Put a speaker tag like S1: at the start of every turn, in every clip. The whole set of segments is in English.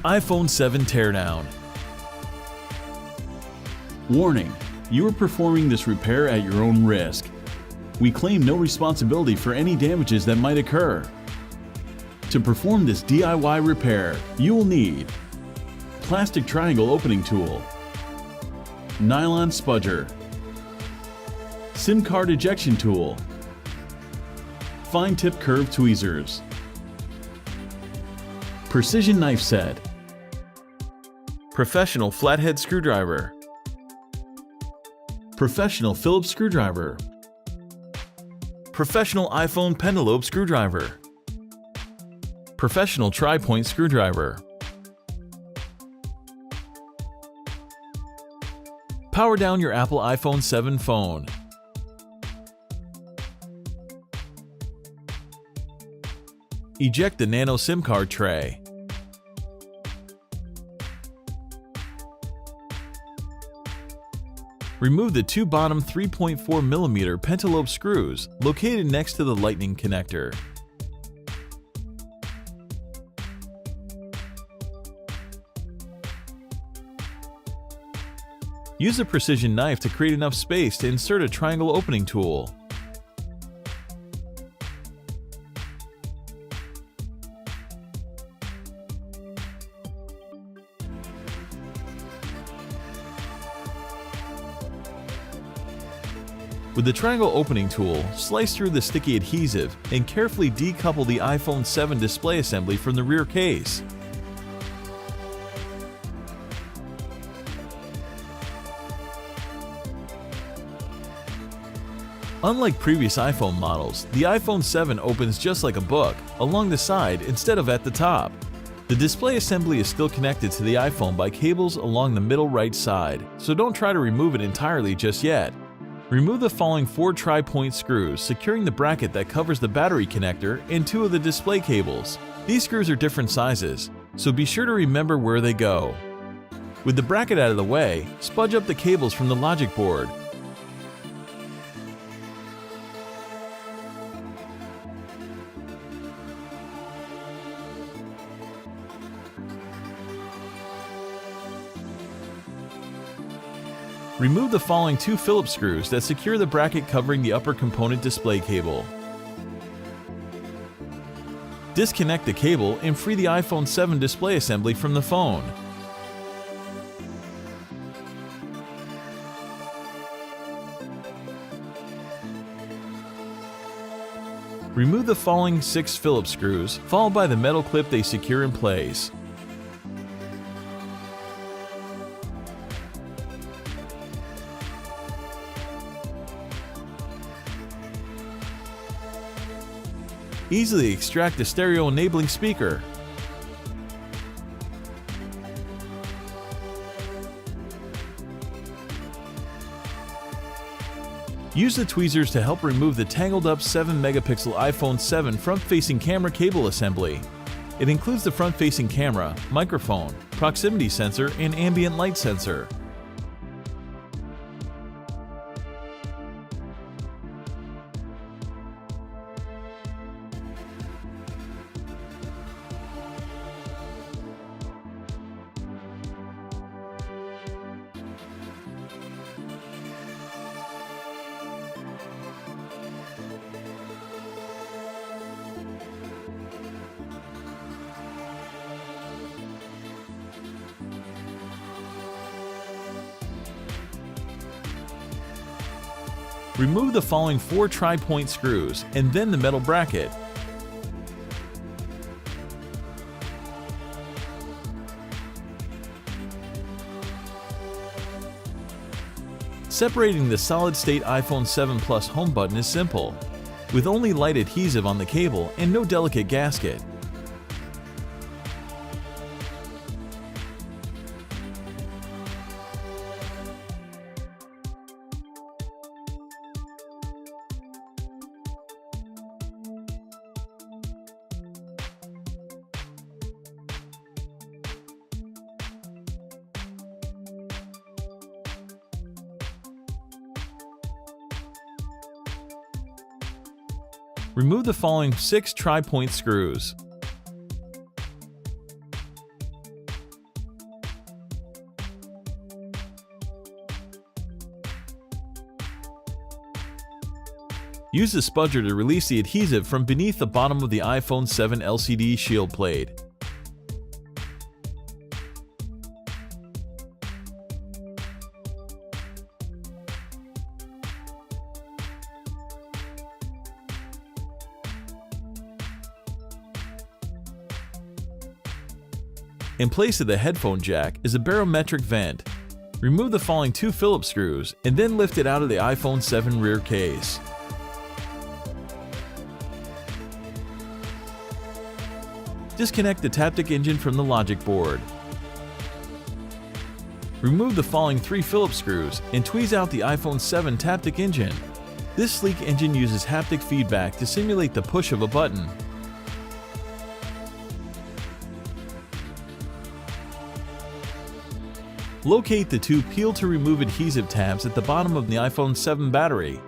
S1: iPhone 7 Teardown. Warning: you are performing this repair at your own risk. We claim no responsibility for any damages that might occur. To perform this DIY repair, you will need plastic triangle opening tool, nylon spudger, SIM card ejection tool, fine tip curved tweezers, precision knife set, professional flathead screwdriver, professional Phillips screwdriver, professional iPhone pentalobe screwdriver, professional tri-point screwdriver. Power down your Apple iPhone 7 phone. Eject the nano SIM card tray. Remove the two bottom 3.4mm pentalobe screws located next to the lightning connector. Use a precision knife to create enough space to insert a triangle opening tool. With the triangle opening tool, slice through the sticky adhesive and carefully decouple the iPhone 7 display assembly from the rear case. Unlike previous iPhone models, the iPhone 7 opens just like a book, along the side instead of at the top. The display assembly is still connected to the iPhone by cables along the middle right side, so don't try to remove it entirely just yet. Remove the following 4 tri-point screws, securing the bracket that covers the battery connector and 2 of the display cables. These screws are different sizes, so be sure to remember where they go. With the bracket out of the way, spudge up the cables from the logic board. Remove the following 2 Phillips screws that secure the bracket covering the upper component display cable. Disconnect the cable and free the iPhone 7 display assembly from the phone. Remove the following 6 Phillips screws, followed by the metal clip they secure in place. Easily extract the stereo enabling speaker. Use the tweezers to help remove the tangled up 7-megapixel iPhone 7 front-facing camera cable assembly. It includes the front-facing camera, microphone, proximity sensor, and ambient light sensor. Remove the following 4 tri-point screws and then the metal bracket. Separating the solid-state iPhone 7 Plus home button is simple, with only light adhesive on the cable and no delicate gasket. Remove the following 6 tri-point screws. Use the spudger to release the adhesive from beneath the bottom of the iPhone 7 LCD shield plate. In place of the headphone jack is a barometric vent. Remove the following 2 Phillips screws and then lift it out of the iPhone 7 rear case. Disconnect the Taptic engine from the logic board. Remove the following 3 Phillips screws and tweeze out the iPhone 7 Taptic engine. This sleek engine uses haptic feedback to simulate the push of a button. Locate the 2 peel to remove adhesive tabs at the bottom of the iPhone 7 battery.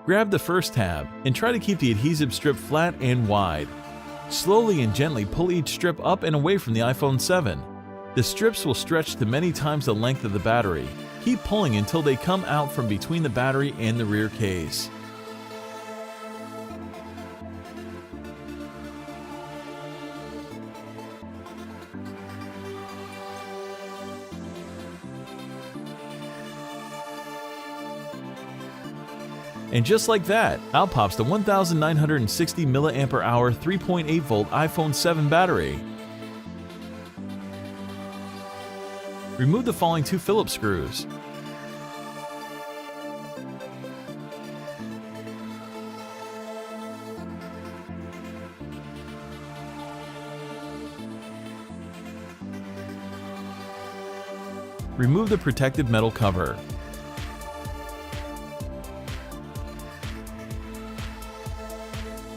S1: Grab the first tab and try to keep the adhesive strip flat and wide. Slowly and gently pull each strip up and away from the iPhone 7. The strips will stretch to many times the length of the battery. Keep pulling until they come out from between the battery and the rear case. And just like that, out pops the 1960 mAh 3.8 volt iPhone 7 battery. Remove the following 2 Phillips screws. Remove the protective metal cover.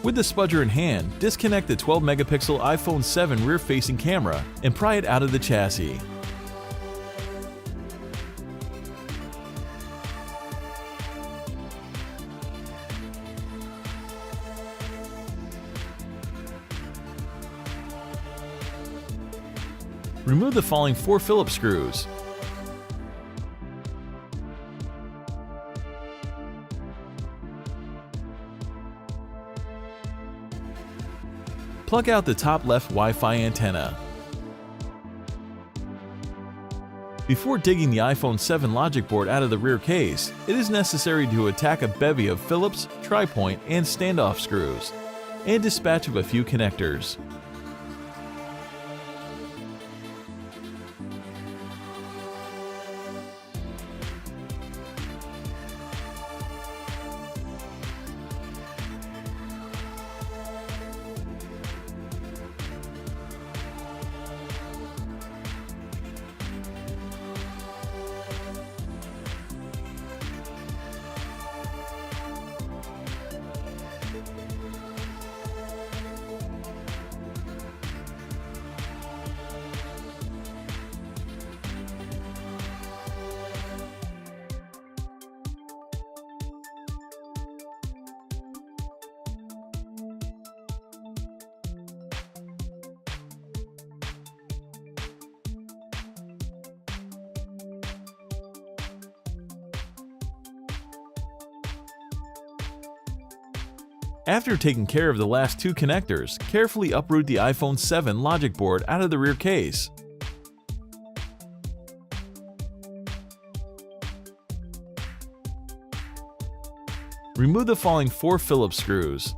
S1: With the spudger in hand, disconnect the 12-megapixel iPhone 7 rear-facing camera and pry it out of the chassis. Remove the following 4 Phillips screws. Plug out the top left Wi-Fi antenna. Before digging the iPhone 7 logic board out of the rear case, it is necessary to attack a bevy of Phillips, tri-point, and standoff screws, and dispatch of a few connectors. After taking care of the last 2 connectors, carefully uproot the iPhone 7 logic board out of the rear case. Remove the following 4 Phillips screws.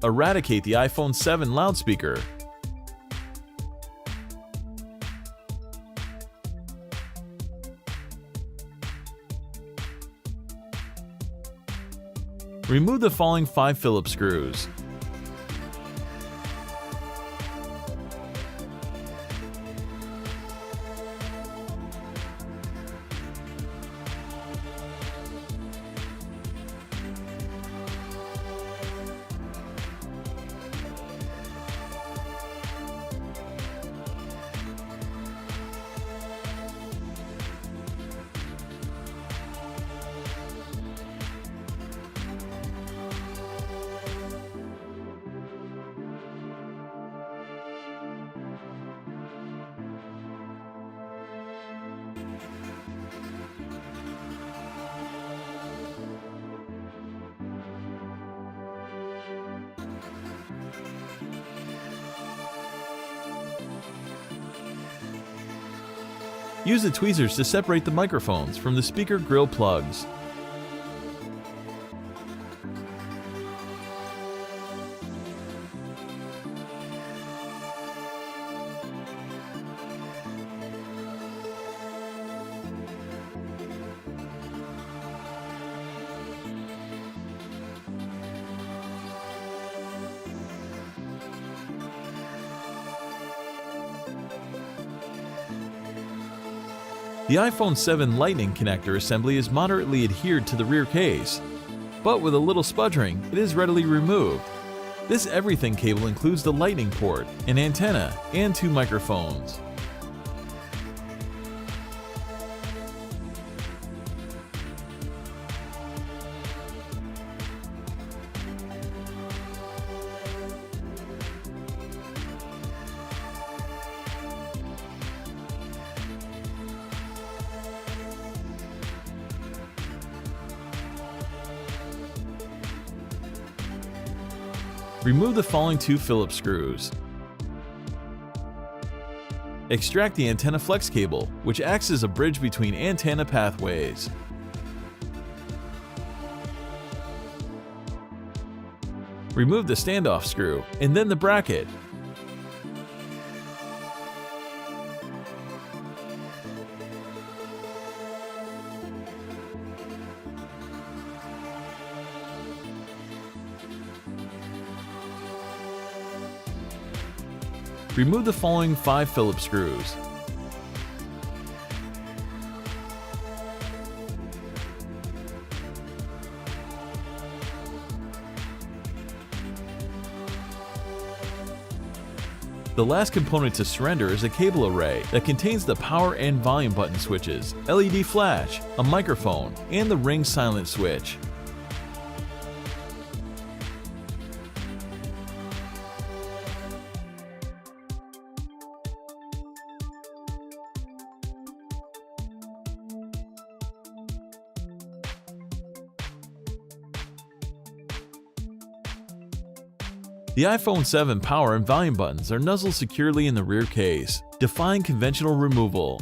S1: Eradicate the iPhone 7 loudspeaker. Remove the following 5 Phillips screws. Use the tweezers to separate the microphones from the speaker grill plugs. The iPhone 7 Lightning connector assembly is moderately adhered to the rear case, but with a little sputtering, it is readily removed. This everything cable includes the Lightning port, an antenna, and 2 microphones. Remove the following 2 Phillips screws. Extract the antenna flex cable, which acts as a bridge between antenna pathways. Remove the standoff screw, and then the bracket. Remove the following 5 Phillips screws. The last component to surrender is a cable array that contains the power and volume button switches, LED flash, a microphone, and the ring silent switch. The iPhone 7 power and volume buttons are nuzzled securely in the rear case, defying conventional removal.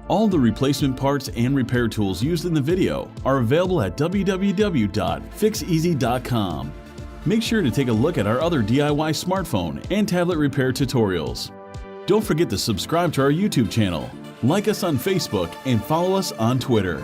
S2: All the replacement parts and repair tools used in the video are available at www.fixez.com. Make sure to take a look at our other DIY smartphone and tablet repair tutorials. Don't forget to subscribe to our YouTube channel, like us on Facebook, and follow us on Twitter.